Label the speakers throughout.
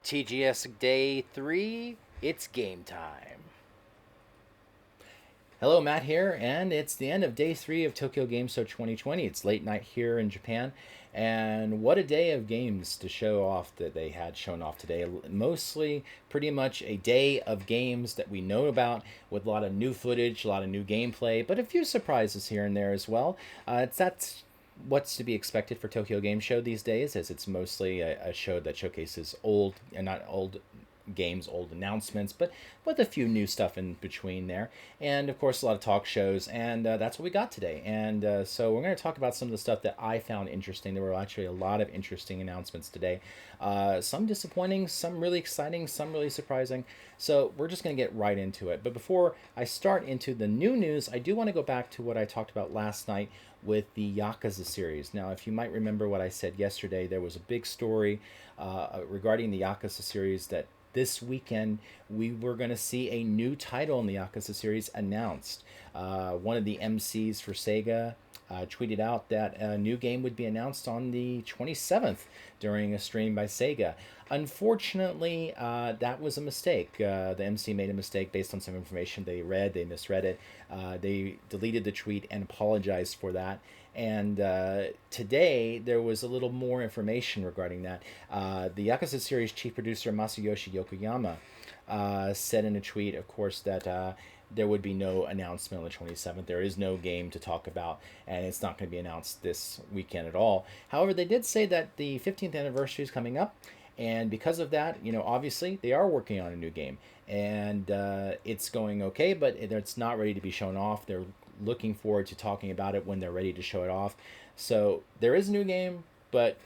Speaker 1: TGS Day 3, it's game time. Hello, Matt here, and it's the end of day 3 of Tokyo Game Show 2020. It's late night here in Japan, and what a day of games to show off that they had shown off today. Mostly, pretty much a day of games that we know about with a lot of new footage, a lot of new gameplay, but a few surprises here and there as well. That's what's to be expected for Tokyo Game Show these days, as it's mostly a show that showcases old and not old games, old announcements, but with a few new stuff in between there. And of course, a lot of talk shows. And that's what we got today. And so we're going to talk about some of the stuff that I found interesting. There were actually a lot of interesting announcements today. Some disappointing, some really exciting, some really surprising. So we're just going to get right into it. But before I start into the new news, I do want to go back to what I talked about last night with the Yakuza series. Now, if you might remember what I said yesterday, there was a big story regarding the Yakuza series that this weekend we were going to see a new title in the Yakuza series announced. One of the MCs for Sega tweeted out that a new game would be announced on the 27th during a stream by Sega. Unfortunately, that was a mistake. The MC made a mistake based on some information they read. They misread it. They deleted the tweet and apologized for that. And today there was a little more information regarding that. The Yakuza series chief producer Masayoshi Yokoyama said in a tweet, of course, that there would be no announcement on the 27th. There is no game to talk about, and it's not going to be announced this weekend at all. However, they did say that the 15th anniversary is coming up, and because of that, obviously they are working on a new game, and it's going okay, but it's not ready to be shown off. They're looking forward to talking about it when they're ready to show it off. So there is a new game, but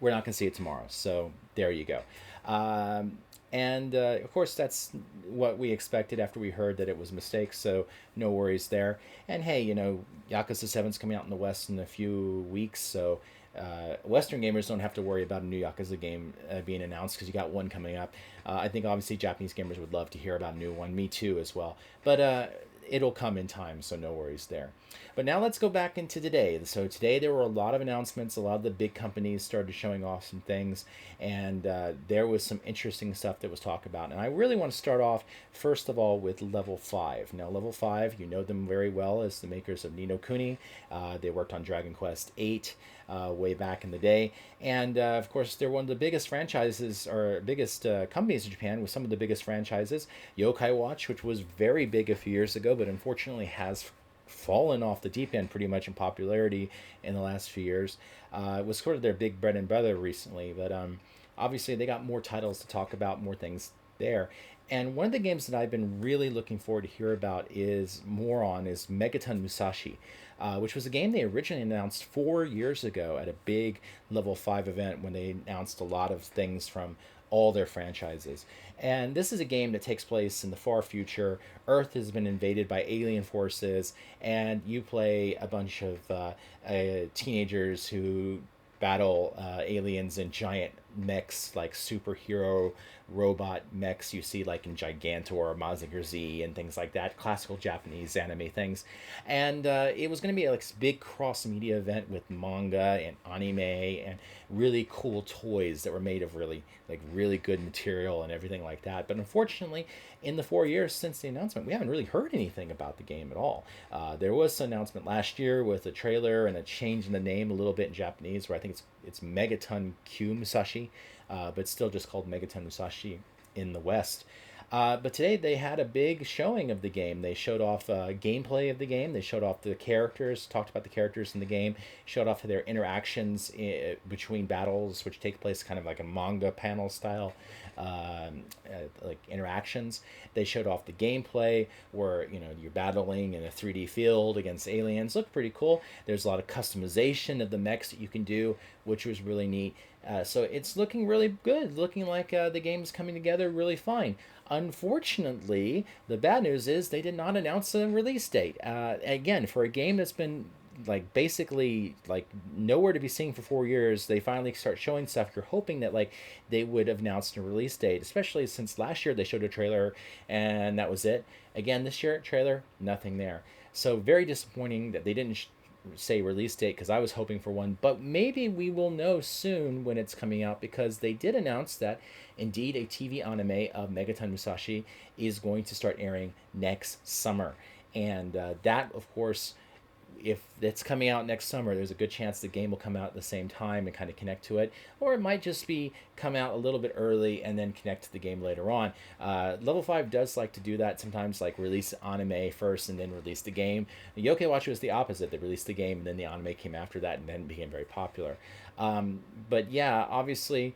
Speaker 1: we're not going to see it tomorrow. So there you go. And of course, that's what we expected after we heard that it was a mistake. So no worries there. And hey, Yakuza 7's coming out in the West in a few weeks. So Western gamers don't have to worry about a new Yakuza game being announced because you got one coming up. I think obviously Japanese gamers would love to hear about a new one. Me too, as well. But it'll come in time, so no worries there. But now let's go back into today. So today there were a lot of announcements. A lot of the big companies started showing off some things, and there was some interesting stuff that was talked about. And I really want to start off first of all with Level 5. Now Level 5, you know them very well as the makers of Ni no Kuni. They worked on Dragon Quest VIII way back in the day, and of course they're one of the biggest franchises or biggest companies in Japan with some of the biggest franchises. Yokai Watch, which was very big a few years ago, but unfortunately has fallen off the deep end pretty much in popularity in the last few years. It was sort of their big bread and butter recently, but obviously they got more titles to talk about, more things there. And one of the games that I've been really looking forward to hear about is Megaton Musashi, which was a game they originally announced 4 years ago at a big Level 5 event when they announced a lot of things from all their franchises. And this is a game that takes place in the far future. Earth has been invaded by alien forces, and you play a bunch of teenagers who battle aliens in giant mechs, like superhero robot mechs you see like in Gigantor, Mazinger Z, and things like that, classical Japanese anime things. And it was going to be like a big cross media event with manga and anime and really cool toys that were made of really good material and everything like that. But unfortunately, in the 4 years since the announcement, we haven't really heard anything about the game at all. There was an announcement last year with a trailer and a change in the name a little bit in Japanese, where I think it's Megaton Musashi, but still just called Megaton Musashi in the West. But today they had a big showing of the game. They showed off gameplay of the game. They showed off the characters, talked about the characters in the game, showed off their interactions between battles, which take place kind of like a manga panel style like interactions. They showed off the gameplay where you're battling in a 3D field against aliens. Looked pretty cool. There's a lot of customization of the mechs that you can do, which was really neat. So it's looking really good, looking like the game's coming together really fine. Unfortunately, the bad news is they did not announce a release date. Again, for a game that's been like basically like nowhere to be seen for 4 years, they finally start showing stuff. You're hoping that like they would have announced a release date, especially since last year they showed a trailer and that was it. Again, this year trailer, nothing there. So very disappointing that they didn't say release date because I was hoping for one, but maybe we will know soon when it's coming out because they did announce that indeed a TV anime of Megaton Musashi is going to start airing next summer. And that, of course, if it's coming out next summer, there's a good chance the game will come out at the same time and kind of connect to it, or it might just be come out a little bit early and then connect to the game later on. Level 5 does like to do that sometimes, like release anime first and then release the game. Yokai Watch was the opposite. They released the game and then the anime came after that and then became very popular. But yeah, obviously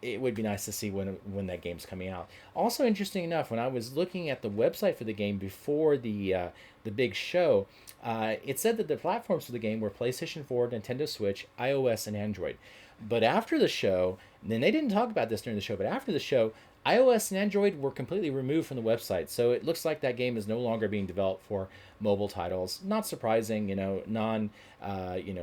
Speaker 1: it would be nice to see when that game's coming out. Also, interesting enough, when I was looking at the website for the game before the big show, it said that the platforms for the game were PlayStation 4, Nintendo Switch, iOS, and Android. But after the show, and they didn't talk about this during the show, but after the show, iOS and Android were completely removed from the website. So it looks like that game is no longer being developed for mobile titles. Not surprising,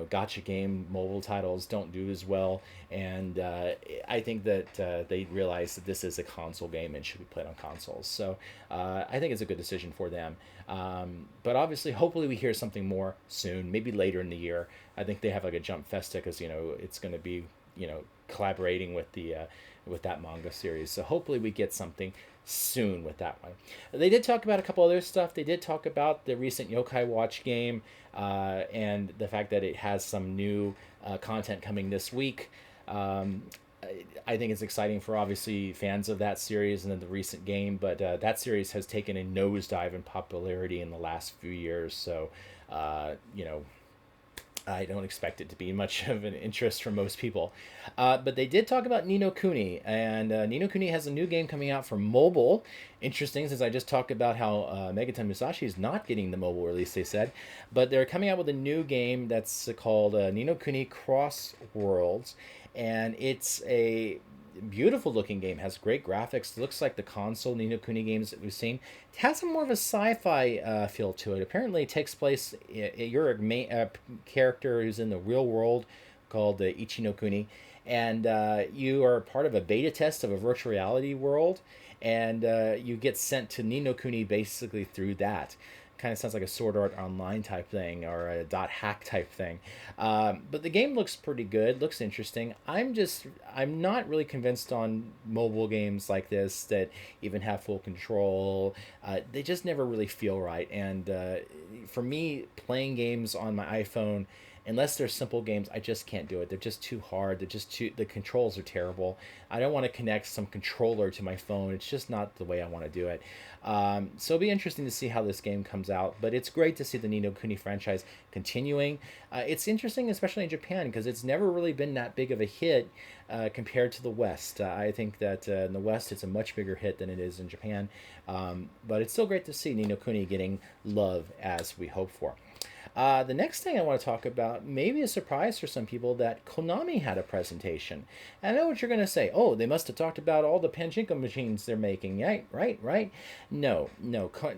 Speaker 1: gotcha game mobile titles don't do as well. And I think that they realize that this is a console game and should be played on consoles. So I think it's a good decision for them. But obviously, hopefully we hear something more soon, maybe later in the year. I think they have like a Jump Festa because, it's going to be, collaborating with the with that manga series. So hopefully we get something soon with that one. They did talk about a couple other stuff. They did talk about the recent Yokai Watch game and the fact that it has some new content coming this week. I think it's exciting for obviously fans of that series and then the recent game, but that series has taken a nosedive in popularity in the last few years. So, I don't expect it to be much of an interest for most people. But they did talk about Ni no Kuni, and Ni no Kuni has a new game coming out for mobile. Interesting, since I just talked about how Megaton Musashi is not getting the mobile release, they said. But they're coming out with a new game that's called Ni no Kuni Cross Worlds, and it's a beautiful looking game, has great graphics, looks like the console Ni no Kuni games that we've seen. It has a more of a sci-fi feel to it. Apparently it takes place, you're a main character who's in the real world called Ichi no Kuni, and you are part of a beta test of a virtual reality world, and you get sent to Ni no Kuni basically through that. Kind of sounds like a Sword Art Online type thing or a dot hack type thing. But the game looks pretty good, looks interesting. I'm not really convinced on mobile games like this that even have full control. They just never really feel right. And for me, playing games on my iPhone, unless they're simple games, I just can't do it. They're just too hard. The controls are terrible. I don't want to connect some controller to my phone. It's just not the way I want to do it. So it'll be interesting to see how this game comes out. But it's great to see the Ni no Kuni franchise continuing. It's interesting, especially in Japan, because it's never really been that big of a hit compared to the West. I think that in the West it's a much bigger hit than it is in Japan. But it's still great to see Ni no Kuni getting love as we hope for. The next thing I want to talk about, maybe a surprise for some people, that Konami had a presentation. And I know what you're going to say. Oh, they must have talked about all the pachinko machines they're making. Right. No.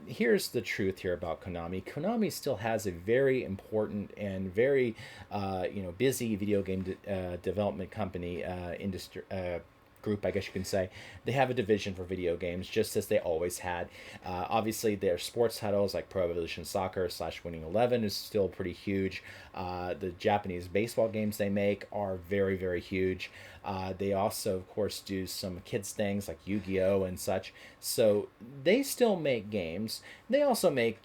Speaker 1: Here's the truth here about Konami. Konami still has a very important and very, busy video game development company industry. Group, I guess you can say. They have a division for video games, just as they always had. Obviously, their sports titles like Pro Evolution Soccer / Winning 11 is still pretty huge. The Japanese baseball games they make are very, very huge. They also, of course, do some kids things like Yu-Gi-Oh! And such. So they still make games. They also make,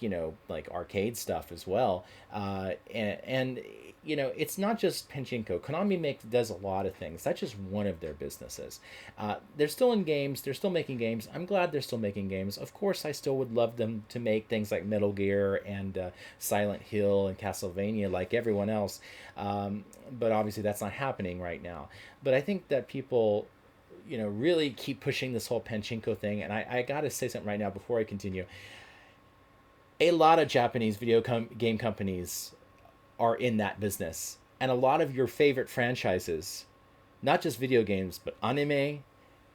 Speaker 1: like arcade stuff as well. And it's not just pachinko. Konami does a lot of things. That's just one of their businesses. They're still in games. They're still making games. I'm glad they're still making games. Of course, I still would love them to make things like Metal Gear and Silent Hill and Castlevania like everyone else. But obviously, that's not happening right now. But I think that people, really keep pushing this whole pachinko thing. And I got to say something right now before I continue. A lot of Japanese game companies are in that business. And a lot of your favorite franchises, not just video games, but anime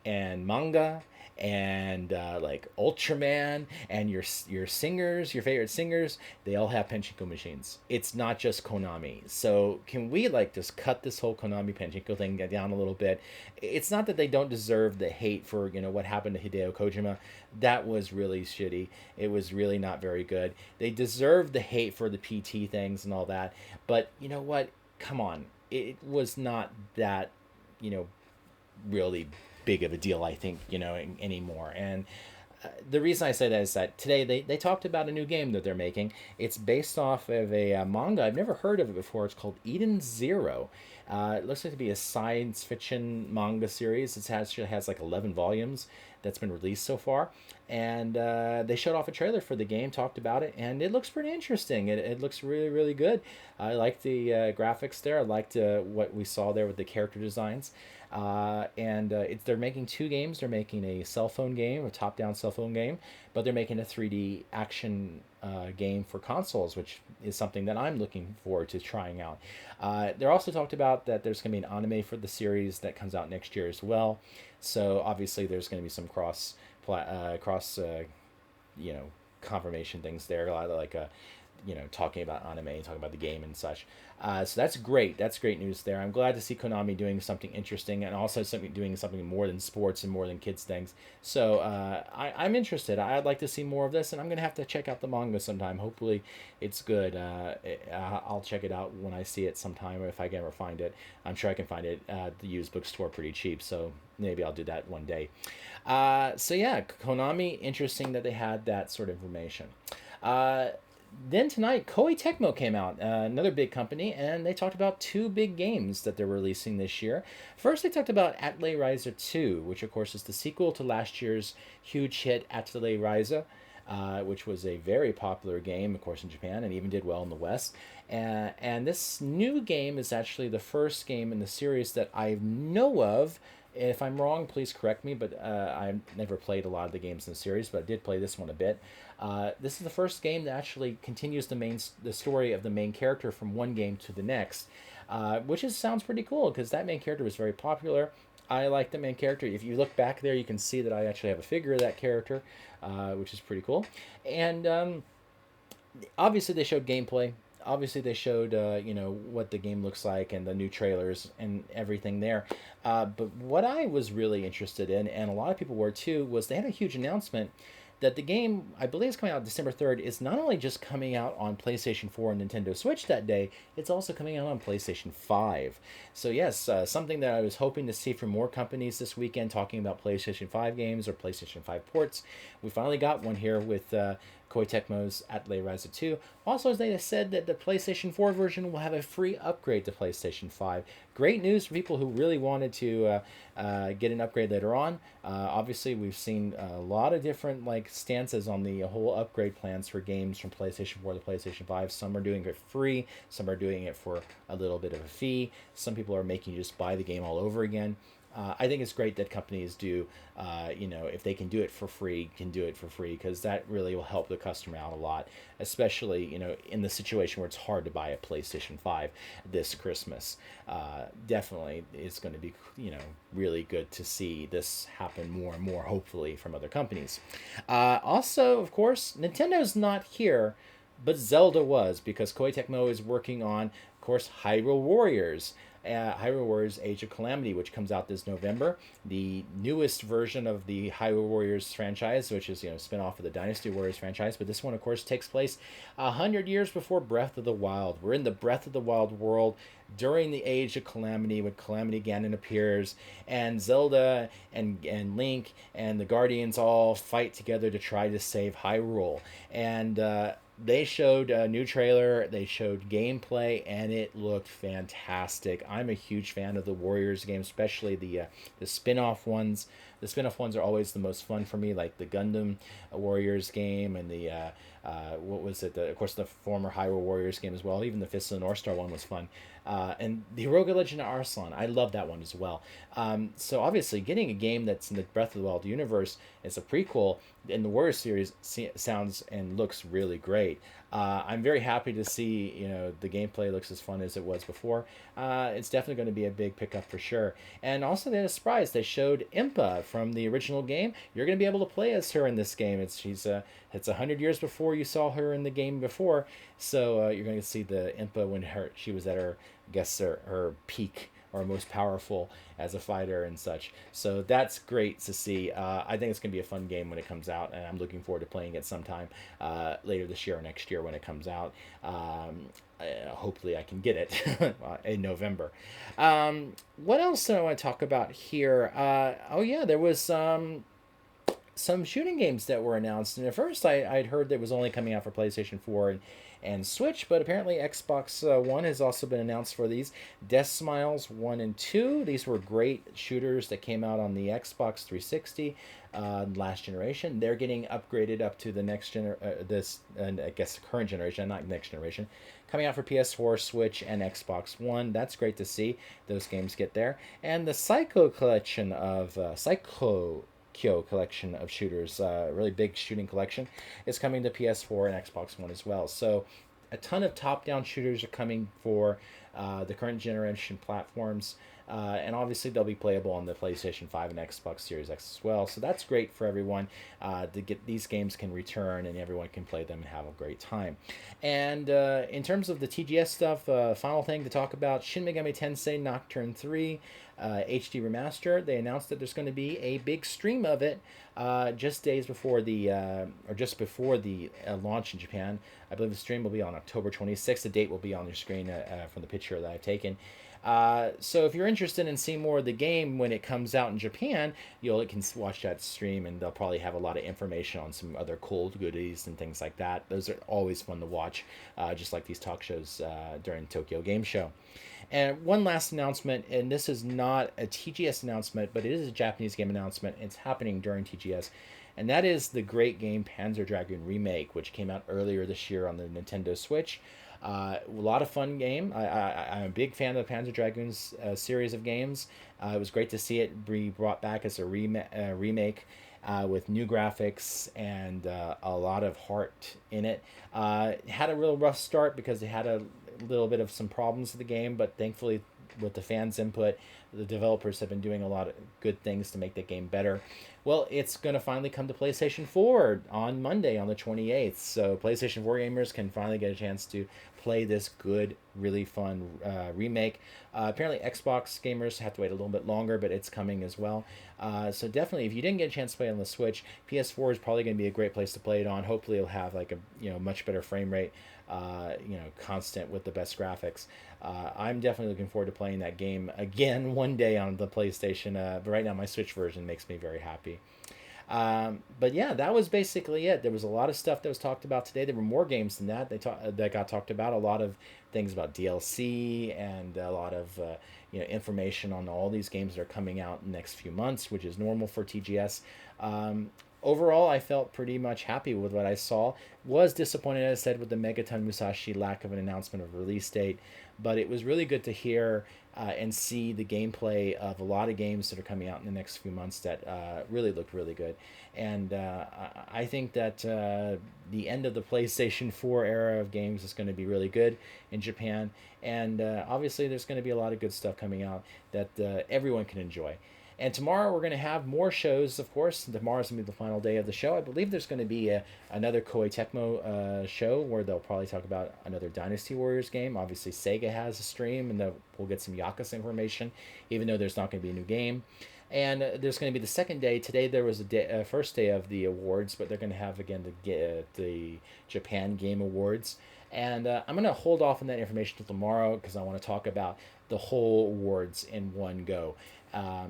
Speaker 1: and manga and like Ultraman and your singers, your favorite singers, they all have pachinko machines. It's not just Konami. So can we like just cut this whole Konami pachinko thing down a little bit? It's not that they don't deserve the hate for what happened to Hideo Kojima. That was really shitty. It was really not very good. They deserve the hate for the PT things and all that. But you know what? Come on. It was not that, you know, really big of a deal, I think, anymore. And the reason I say that is that today they talked about a new game that they're making. It's based off of a manga. I've never heard of it before. It's called Eden Zero. It looks like to be a science fiction manga series. It actually has like 11 volumes that's been released so far. And they showed off a trailer for the game, talked about it, and it looks pretty interesting. It looks really, really good. I like the graphics there. I liked what we saw there with the character designs. They're making two games. They're making a cell phone game, a top-down cell phone game, but they're making a 3D action game for consoles, which is something that I'm looking forward to trying out. They're also talked about that there's going to be an anime for the series that comes out next year as well. So obviously there's going to be some cross confirmation things there, a lot of like talking about anime, talking about the game and such. So that's great. That's great news there. I'm glad to see Konami doing something interesting and also doing something more than sports and more than kids things. So I'm interested. I'd like to see more of this, and I'm gonna have to check out the manga sometime. Hopefully, it's good. I'll check it out when I see it sometime if I can ever find it. I'm sure I can find it at the used bookstore pretty cheap. So maybe I'll do that one day. So yeah, Konami. Interesting that they had that sort of information. Then tonight, Koei Tecmo came out, another big company, and they talked about two big games that they're releasing this year. First, they talked about Atelier Ryza 2, which of course is the sequel to last year's huge hit Atelier Ryza, which was a very popular game, of course, in Japan, and even did well in the West. And this new game is actually the first game in the series that I know of. If I'm wrong, please correct me, but I've never played a lot of the games in the series, but I did play this one a bit. This is the first game that actually continues the story of the main character from one game to the next, which sounds pretty cool because that main character was very popular. I like the main character. If you look back there, you can see that I actually have a figure of that character, which is pretty cool. And obviously they showed gameplay. Obviously they showed what the game looks like and the new trailers and everything there. But what I was really interested in, and a lot of people were too, was they had a huge announcement that the game, I believe, is coming out December 3rd, is not only just coming out on PlayStation 4 and Nintendo Switch that day, it's also coming out on PlayStation 5. So yes, something that I was hoping to see from more companies this weekend talking about PlayStation 5 games or PlayStation 5 ports. We finally got one here with Koei Tecmo's Atelier Ryza 2. Also, as they said that the PlayStation 4 version will have a free upgrade to PlayStation 5. Great news for people who really wanted to get an upgrade later on. Obviously, we've seen a lot of different stances on the whole upgrade plans for games from PlayStation 4 to PlayStation 5. Some are doing it free. Some are doing it for a little bit of a fee. Some people are making you just buy the game all over again. I think it's great that companies do, if they can do it for free, can do it for free, because that really will help the customer out a lot, especially, in the situation where it's hard to buy a PlayStation 5 this Christmas. Definitely it's going to be, really good to see this happen more and more, hopefully, from other companies. Also, of course, Nintendo's not here, but Zelda was, because Koei Tecmo is working on, of course, Hyrule Warriors. Hyrule Warriors Age of Calamity, which comes out this November, the newest version of the Hyrule Warriors franchise, which is spin-off of the Dynasty Warriors franchise. But this one, of course, takes place 100 years before Breath of the Wild. We're in the Breath of the Wild world during the Age of Calamity, when Calamity Ganon appears, and Zelda and Link and the Guardians all fight together to try to save Hyrule. And they showed a new trailer, they showed gameplay, and it looked fantastic. I'm a huge fan of the Warriors game, especially the spin-off ones. The spin-off ones are always the most fun for me, like the Gundam Warriors game and the, of course, the former Hyrule Warriors game as well. Even the Fist of the North Star one was fun. And the Heroic Legend of Arslan, I love that one as well. So obviously, getting a game that's in the Breath of the Wild universe as a prequel in the Warriors series sounds and looks really great. I'm very happy to see, the gameplay looks as fun as it was before. It's definitely going to be a big pickup for sure. And also, they had a surprise. They showed Impa from the original game. You're going to be able to play as her in this game. It's 100 years before you saw her in the game before, so you're going to see the Impa when she was at her, I guess, her peak or most powerful as a fighter and such. So that's great to see. I think it's going to be a fun game when it comes out, and I'm looking forward to playing it sometime later this year or next year when it comes out. Hopefully I can get it in November. What else do I want to talk about here? Oh yeah, there was some shooting games that were announced. And at first, I'd heard that it was only coming out for PlayStation 4 and Switch, but apparently Xbox One has also been announced for these. Death Smiles 1 and 2. These were great shooters that came out on the Xbox 360 last generation. They're getting upgraded up to the next I guess current generation, not next generation, coming out for PS4, Switch, and Xbox One. That's great to see those games get there. And the Psycho collection of Kyo collection of shooters, really big shooting collection, is coming to PS4 and Xbox One as well. So a ton of top-down shooters are coming for the current generation platforms, and obviously they'll be playable on the PlayStation 5 and Xbox Series X as well. So that's great for everyone to get these games can return and everyone can play them and have a great time. And in terms of the TGS stuff, final thing to talk about, Shin Megami Tensei Nocturne 3 HD Remaster. They announced that there's going to be a big stream of it just days before the launch in Japan. I believe the stream will be on October 26th. The date will be on your screen from the picture that I've taken. So if you're interested in seeing more of the game when it comes out in Japan, you can watch that stream, and they'll probably have a lot of information on some other cool goodies and things like that. Those are always fun to watch, just like these talk shows during Tokyo Game Show. And one last announcement, and this is not a TGS announcement, but it is a Japanese game announcement. It's happening during TGS, and that is the great game Panzer Dragoon Remake, which came out earlier this year on the Nintendo Switch. A lot of fun game. I'm a big fan of the Panzer Dragoon's series of games. It was great to see it be brought back as a remake with new graphics and a lot of heart in it. It had a real rough start because it had a little bit of some problems with the game, but thankfully with the fans' input, the developers have been doing a lot of good things to make the game better. Well, it's going to finally come to PlayStation 4 on Monday on the 28th, so PlayStation 4 gamers can finally get a chance to play this good, really fun remake. Apparently Xbox gamers have to wait a little bit longer, but it's coming as well. So definitely, if you didn't get a chance to play it on the Switch, PS4 is probably going to be a great place to play it on. Hopefully it'll have like a much better frame rate, constant with the best graphics. I'm definitely looking forward to playing that game again one day on the PlayStation, but right now my Switch version makes me very happy. But yeah, that was basically it. There was a lot of stuff that was talked about today. There were more games than that that got talked about. A lot of things about DLC and a lot of information on all these games that are coming out in the next few months, which is normal for TGS. Overall, I felt pretty much happy with what I saw. Was disappointed, as I said, with the Megaton Musashi lack of an announcement of release date, but it was really good to hear and see the gameplay of a lot of games that are coming out in the next few months that really looked really good. And I think that the end of the PlayStation 4 era of games is going to be really good in Japan. And obviously there's going to be a lot of good stuff coming out that everyone can enjoy. And tomorrow we're going to have more shows, of course. Tomorrow's going to be the final day of the show. I believe there's going to be another Koei Tecmo show where they'll probably talk about another Dynasty Warriors game. Obviously, Sega has a stream, and we'll get some Yakuza information, even though there's not going to be a new game. And there's going to be the second day. Today there was a first day of the awards, but they're going to have, again, the Japan Game Awards. And I'm going to hold off on that information until tomorrow because I want to talk about the whole awards in one go.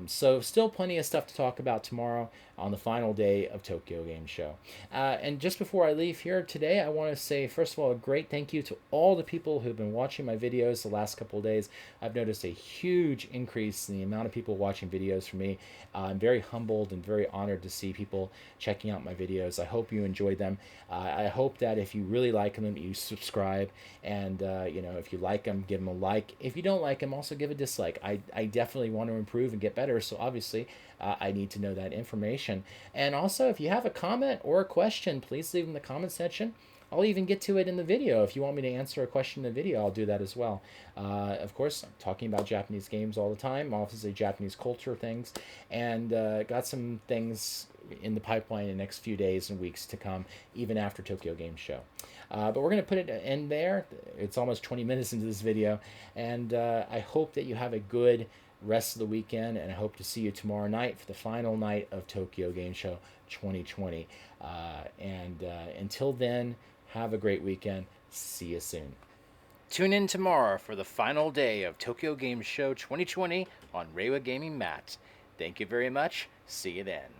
Speaker 1: So still plenty of stuff to talk about tomorrow on the final day of Tokyo Game Show. And just before I leave here today, I want to say, first of all, a great thank you to all the people who've been watching my videos the last couple of days. I've noticed a huge increase in the amount of people watching videos from me. I'm very humbled and very honored to see people checking out my videos. I hope you enjoyed them. I hope that if you really like them, you subscribe. And, if you like them, give them a like. If you don't like them, also give a dislike. I definitely want to improve and get better, so obviously I need to know that information. And also, if you have a comment or a question, please leave in the comment section. I'll even get to it in the video. If you want me to answer a question in the video, I'll do that as well. Of course, I'm talking about Japanese games all the time, obviously Japanese culture things, and got some things in the pipeline in the next few days and weeks to come, even after Tokyo Game Show. But we're going to put it in there. It's almost 20 minutes into this video, and I hope that you have a good rest of the weekend, and I hope to see you tomorrow night for the final night of Tokyo Game Show 2020. And until then, have a great weekend. See you soon. Tune in tomorrow for the final day of Tokyo Game Show 2020 on Reiwa Gaming Mat. Thank you very much. See you then.